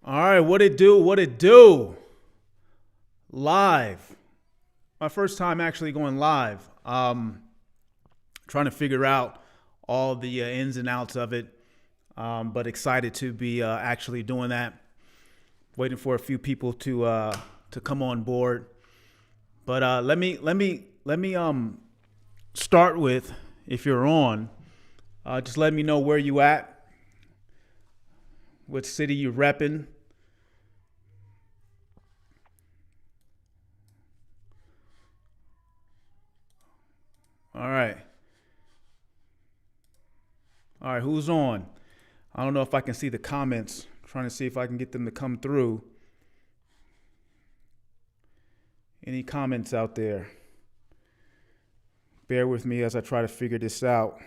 All right, what it do? What it do? Live. My first time actually going live. Trying to figure out all the ins and outs of it, but excited to be actually doing that. Waiting for a few people to come on board. But let me start with, if you're on, just let me know where you at, what city you repping. All right. All right, who's on? I don't know if I can see the comments. I'm trying to see if I can get them to come through. Any comments out there? Bear with me as I try to figure this out.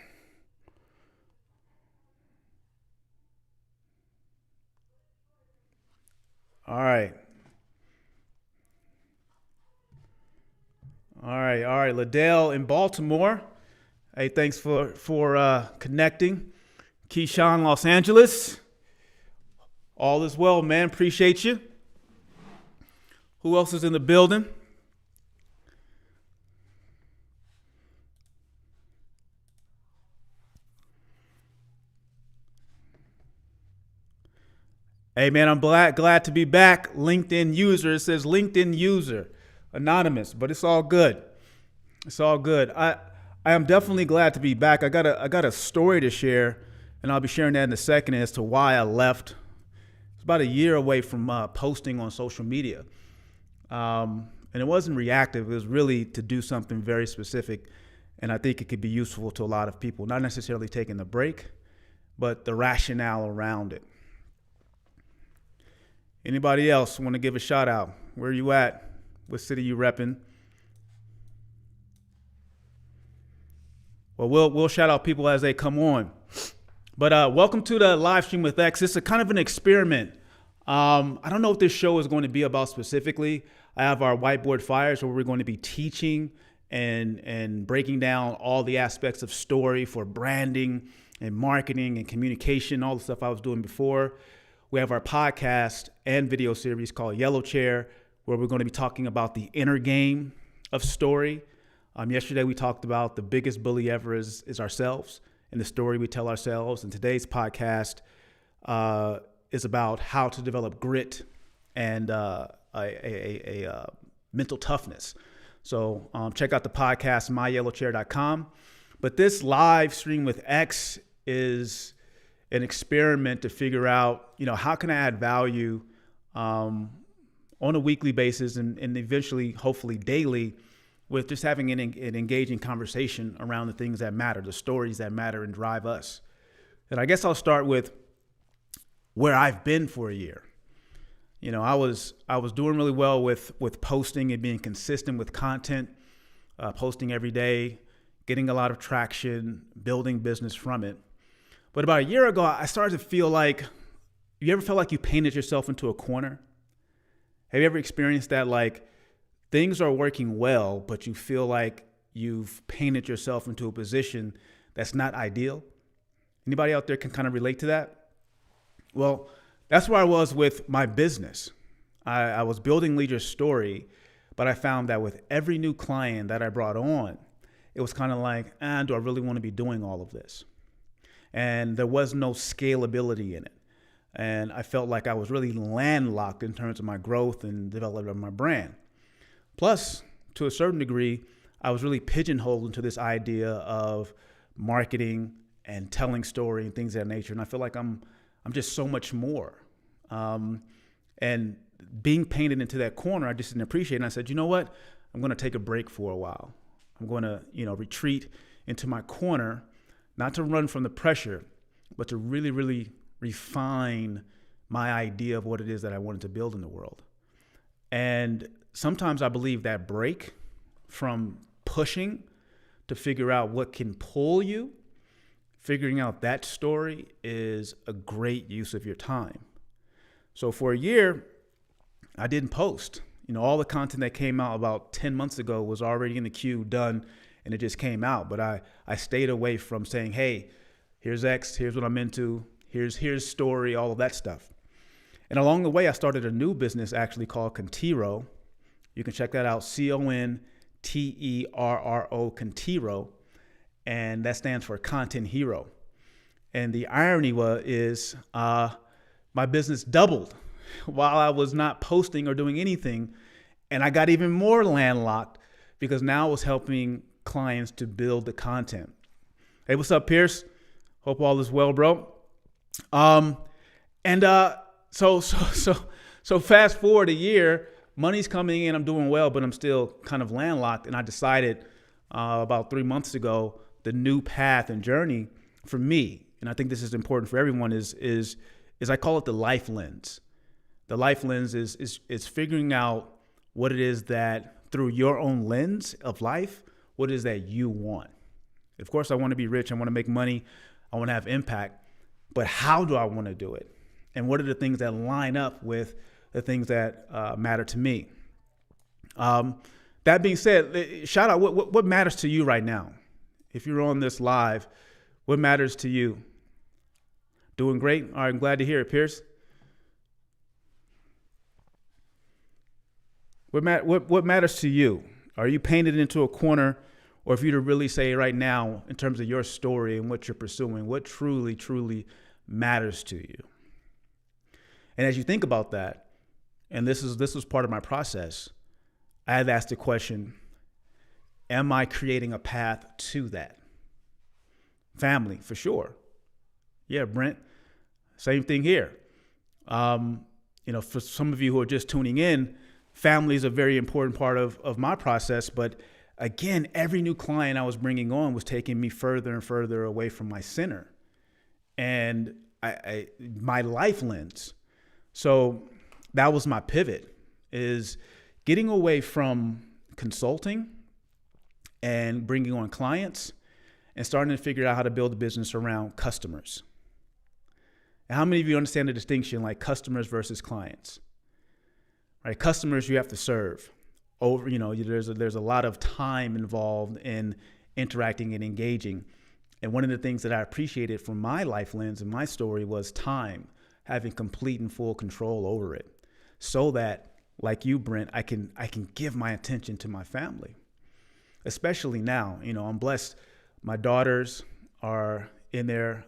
All right. All right. Liddell in Baltimore. Hey, thanks for connecting. Keyshawn, Los Angeles. All is well, man. Appreciate you. Who else is in the building? Hey, man, I'm glad to be back. LinkedIn user. It says LinkedIn user. Anonymous, but it's all good. It's all good. I am definitely glad to be back. I got a story to share, and I'll be sharing that in a second as to why I left. It's about a year away from posting on social media, and it wasn't reactive. It was really to do something very specific, and I think it could be useful to a lot of people. Not necessarily taking the break, but the rationale around it. Anybody else want to give a shout out? Where you at? What city you repping? Well, we'll shout out people as they come on. But welcome to the Livestream with X. It's a kind of an experiment. I don't know what this show is going to be about specifically. I have our whiteboard fires where we're going to be teaching and breaking down all the aspects of story for branding and marketing and communication, all the stuff I was doing before. We have our podcast and video series called Yellow Chair, where we're going to be talking about the inner game of story. Yesterday we talked about the biggest bully ever is ourselves and the story we tell ourselves. And today's podcast is about how to develop grit and a mental toughness. So check out the podcast, myyellowchair.com. But this live stream with X is an experiment to figure out, how can I add value on a weekly basis and eventually, hopefully daily, with just having an engaging conversation around the things that matter, the stories that matter and drive us. And I guess I'll start with where I've been for a year. I was doing really well with posting and being consistent with content, posting every day, getting a lot of traction, building business from it. But about a year ago, I started to feel like, you ever felt like you painted yourself into a corner? Have you ever experienced that? Like, things are working well, but you feel like you've painted yourself into a position that's not ideal. Anybody out there can kind of relate to that? Well, that's where I was with my business. I was building Leader's Story, but I found that with every new client that I brought on, it was kind of like, do I really want to be doing all of this? And there was no scalability in it. And I felt like I was really landlocked in terms of my growth and development of my brand. Plus, to a certain degree, I was really pigeonholed into this idea of marketing and telling story and things of that nature. And I feel like I'm just so much more. And being painted into that corner, I just didn't appreciate it. And I said, you know what? I'm going to take a break for a while. I'm going to, retreat into my corner, not to run from the pressure, but to really, really refine my idea of what it is that I wanted to build in the world. And sometimes I believe that break from pushing to figure out what can pull you, figuring out that story is a great use of your time. So for a year, I didn't post. All the content that came out about 10 months ago was already in the queue, done, and it just came out. But I stayed away from saying, hey, here's X, here's what I'm into, here's story, all of that stuff. And along the way, I started a new business actually called Conterro. You can check that out, Conterro, Conterro, and that stands for Content Hero. And the irony is my business doubled while I was not posting or doing anything. And I got even more landlocked because now I was helping clients to build the content. Hey, what's up, Pierce? Hope all is well, bro. So fast forward a year, money's coming in, I'm doing well, but I'm still kind of landlocked. And I decided about 3 months ago, the new path and journey for me, and I think this is important for everyone, is I call it the life lens. The life lens is figuring out what it is that through your own lens of life, what it is that you want. Of course, I want to be rich. I want to make money. I want to have impact. But how do I want to do it? And what are the things that line up with the things that matter to me? That being said, shout out, what matters to you right now? If you're on this live, what matters to you? Doing great? All right, I'm glad to hear it, Pierce. What matters to you? Are you painted into a corner? Or if you to really say right now, in terms of your story and what you're pursuing, what truly, truly matters to you? And as you think about that, and this was part of my process, I had to ask the question, am I creating a path to that? Family, for sure. Yeah, Brent, same thing here. For some of you who are just tuning in, family is a very important part of my process. But again, every new client I was bringing on was taking me further and further away from my center and my life lens. So that was my pivot, is getting away from consulting and bringing on clients and starting to figure out how to build a business around customers. And how many of you understand the distinction, like customers versus clients? Right? Customers you have to serve. There's a lot of time involved in interacting and engaging. And one of the things that I appreciated from my life lens and my story was time, having complete and full control over it, so that, like you, Brent, I can give my attention to my family. Especially now, I'm blessed. My daughters are in there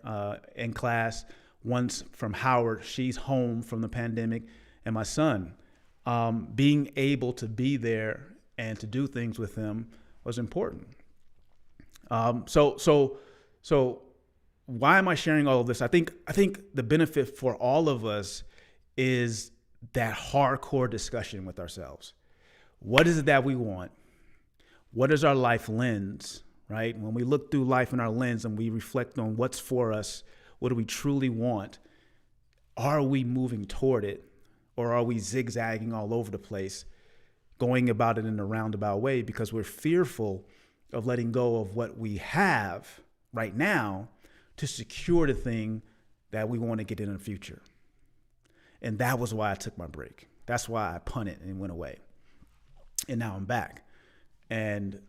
in class. One's from Howard. She's home from the pandemic. And my son, being able to be there and to do things with them was important. So why am I sharing all of this? I think the benefit for all of us is that hardcore discussion with ourselves. What is it that we want? What is our life lens, right? When we look through life in our lens and we reflect on what's for us, what do we truly want? Are we moving toward it? Or are we zigzagging all over the place, going about it in a roundabout way because we're fearful of letting go of what we have right now to secure the thing that we want to get in the future? And that was why I took my break. That's why I punted and went away. And now I'm back and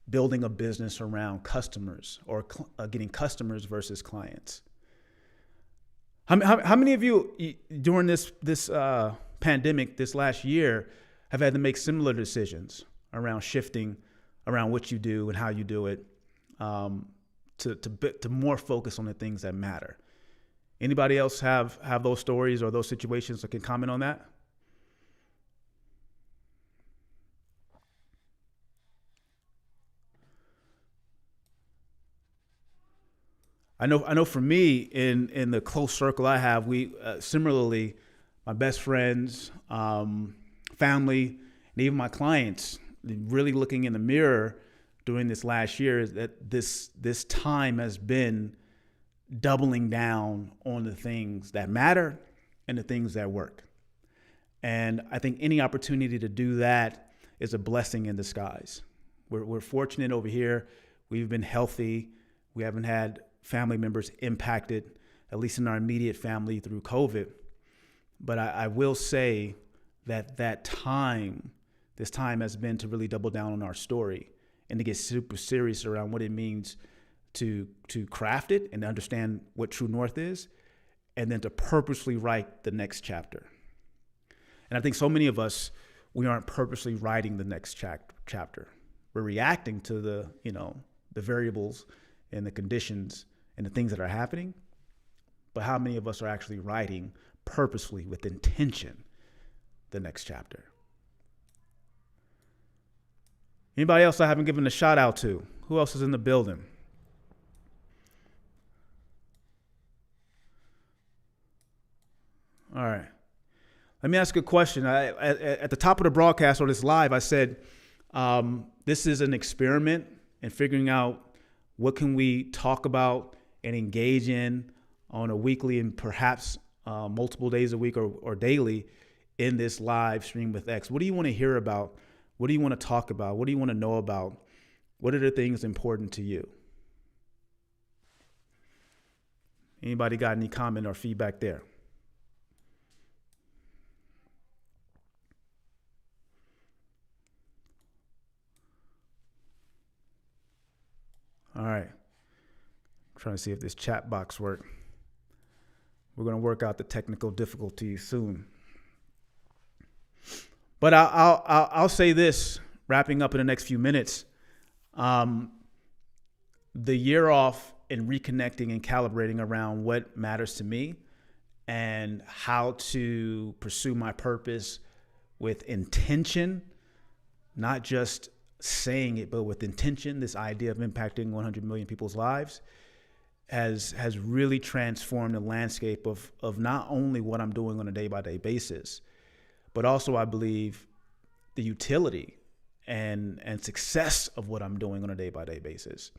building a business around customers, or getting customers versus clients. How many of you during this pandemic, this last year, have had to make similar decisions around shifting around what you do and how you do it, to more focus on the things that matter? Anybody else have those stories or those situations that can comment on that? I know for me, in the close circle I have, we similarly, my best friends, family, and even my clients, really looking in the mirror during this last year, is that this time has been doubling down on the things that matter and the things that work. And I think any opportunity to do that is a blessing in disguise. We're fortunate over here. We've been healthy. We haven't had family members impacted, at least in our immediate family, through COVID. But I will say that this time has been to really double down on our story and to get super serious around what it means to craft it and understand what true north is, and then to purposely write the next chapter. And I think so many of us, we aren't purposely writing the next chapter. We're reacting to the variables and the conditions and the things that are happening. But how many of us are actually writing purposefully with intention the next chapter? Anybody else I haven't given a shout out to? Who else is in the building? All right. Let me ask you a question. At the top of the broadcast or this live, I said, this is an experiment in figuring out what can we talk about and engage in on a weekly and perhaps multiple days a week or daily in this live stream with X. What do you want to hear about? What do you want to talk about? What do you want to know about? What are the things important to you? Anybody got any comment or feedback there? All right. I'm trying to see if this chat box works. We're going to work out the technical difficulties soon. But I'll say this, wrapping up in the next few minutes. The year off and reconnecting and calibrating around what matters to me and how to pursue my purpose with intention, not just saying it, but with intention, this idea of impacting 100 million people's lives has really transformed the landscape of not only what I'm doing on a day-by-day basis, but also I believe the utility and success of what I'm doing on a day-by-day basis.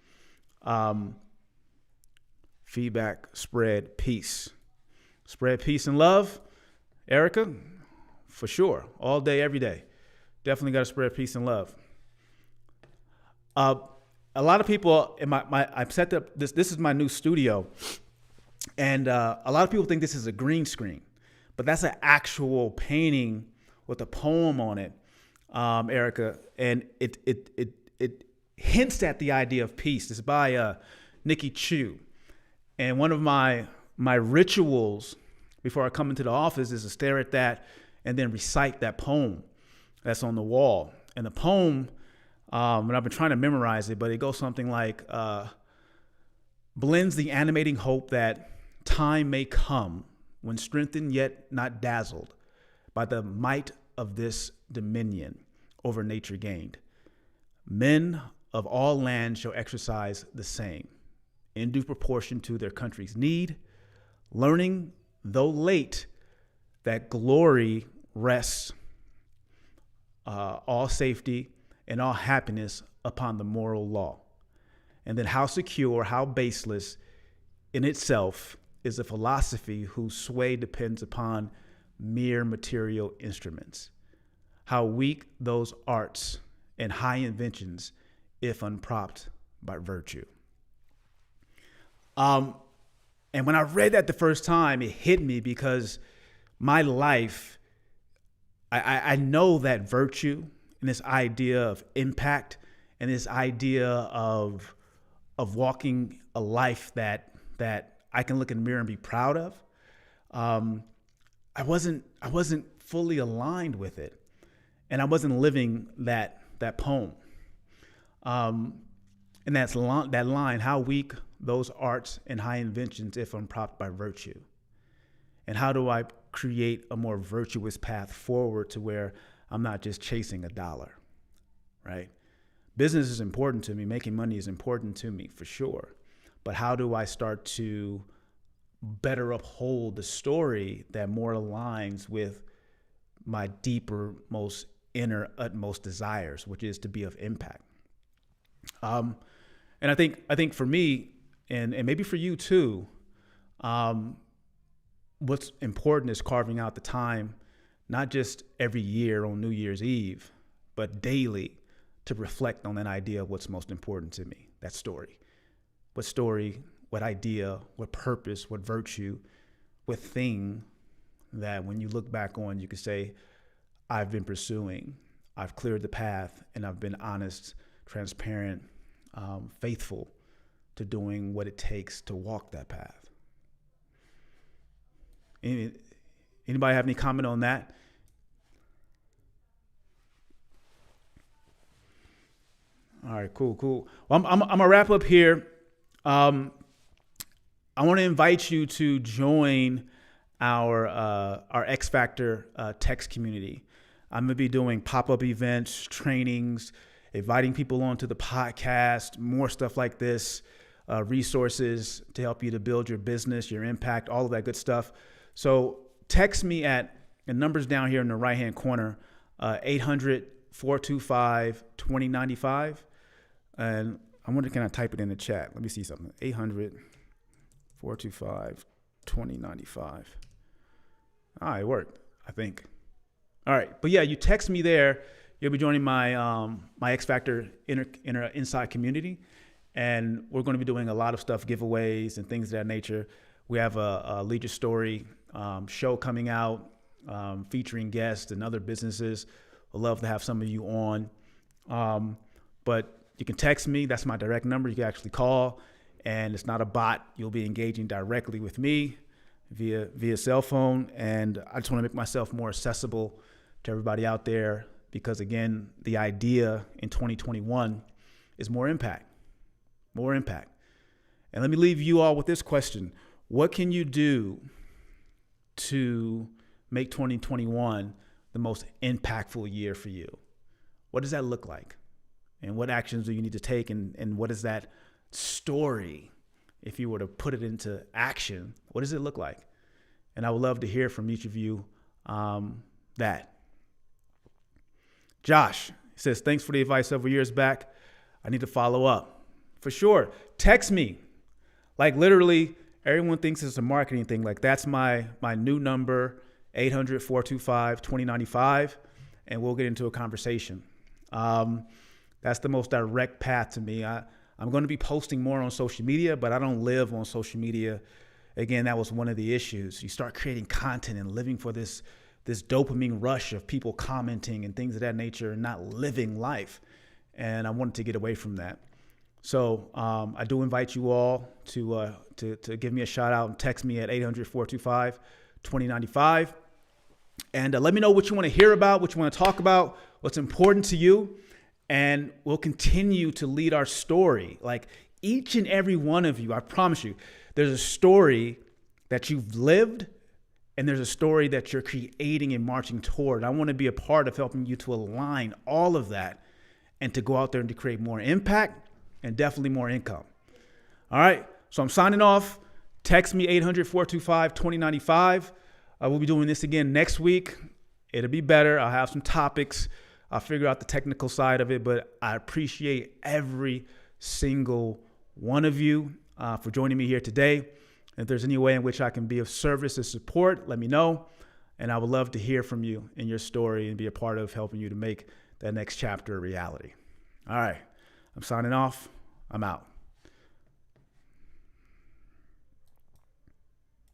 Feedback, spread peace. Spread peace and love. Erica, for sure. All day, every day. Definitely got to spread peace and love. A lot of people in I've set up this is my new studio, and a lot of people think this is a green screen, but that's an actual painting with a poem on it, Erica, and it hints at the idea of peace. It's by Nikki Chu, and one of my rituals before I come into the office is to stare at that and then recite that poem that's on the wall. And the poem, and I've been trying to memorize it, but it goes something like, blends the animating hope that time may come when strengthened yet not dazzled by the might of this dominion over nature gained. Men of all lands shall exercise the same in due proportion to their country's need, learning, though late, that glory rests all safety and all happiness upon the moral law. And then how secure, how baseless in itself is a philosophy whose sway depends upon mere material instruments. How weak those arts and high inventions if unpropped by virtue. And when I read that the first time, it hit me because my life, I know that virtue and this idea of impact and this idea of walking a life that I can look in the mirror and be proud of. I wasn't fully aligned with it, and I wasn't living that poem. And that line, how weak those arts and high inventions if unpropped by virtue. And how do I create a more virtuous path forward to where I'm not just chasing a dollar, right? Business is important to me. Making money is important to me for sure. But how do I start to better uphold the story that more aligns with my deeper, most inner, utmost desires, which is to be of impact? And I think for me, and maybe for you too, what's important is carving out the time, not just every year on New Year's Eve, but daily to reflect on that idea of what's most important to me, that story. What story, what idea, what purpose, what virtue, what thing that when you look back on, you could say, I've been pursuing, I've cleared the path, and I've been honest, transparent, faithful to doing what it takes to walk that path. Anybody have any comment on that? All right, cool. Well, I'm gonna wrap up here. I want to invite you to join our X Factor text community. I'm gonna be doing pop-up events, trainings, inviting people onto the podcast, more stuff like this, resources to help you to build your business, your impact, all of that good stuff. So text me at the numbers down here in the right-hand corner, 800-425-2095. And I wonder, can I type it in the chat? Let me see something. 800-425-2095. It worked, I think. All right. But yeah, you text me there. You'll be joining my my X Factor inside community. And we're going to be doing a lot of stuff, giveaways and things of that nature. We have a Lead Your Story show coming out featuring guests and other businesses. We'd love to have some of you on. But you can text me. That's my direct number. You can actually call, and it's not a bot. You'll be engaging directly with me via cell phone. And I just want to make myself more accessible to everybody out there because, again, the idea in 2021 is more impact. More impact. And let me leave you all with this question. What can you do to make 2021 the most impactful year for you? What does that look like? And what actions do you need to take? And what is that story? If you were to put it into action, what does it look like? And I would love to hear from each of you that. Josh says, thanks for the advice several years back. I need to follow up. For sure. Text me. Like literally, everyone thinks it's a marketing thing. Like that's my new number, 800-425-2095, and we'll get into a conversation. That's the most direct path to me. I'm going to be posting more on social media, but I don't live on social media. Again, that was one of the issues. You start creating content and living for this dopamine rush of people commenting and things of that nature and not living life. And I wanted to get away from that. So I do invite you all to give me a shout out and text me at 800-425-2095. And let me know what you want to hear about, what you want to talk about, what's important to you. And we'll continue to lead our story. Like each and every one of you, I promise you, there's a story that you've lived and there's a story that you're creating and marching toward. I want to be a part of helping you to align all of that and to go out there and to create more impact and definitely more income. All right. So I'm signing off. Text me 800-425-2095. We'll be doing this again next week. It'll be better. I'll have some topics. I'll figure out the technical side of it, but I appreciate every single one of you for joining me here today. If there's any way in which I can be of service and support, let me know. And I would love to hear from you in your story and be a part of helping you to make that next chapter a reality. All right. I'm signing off. I'm out.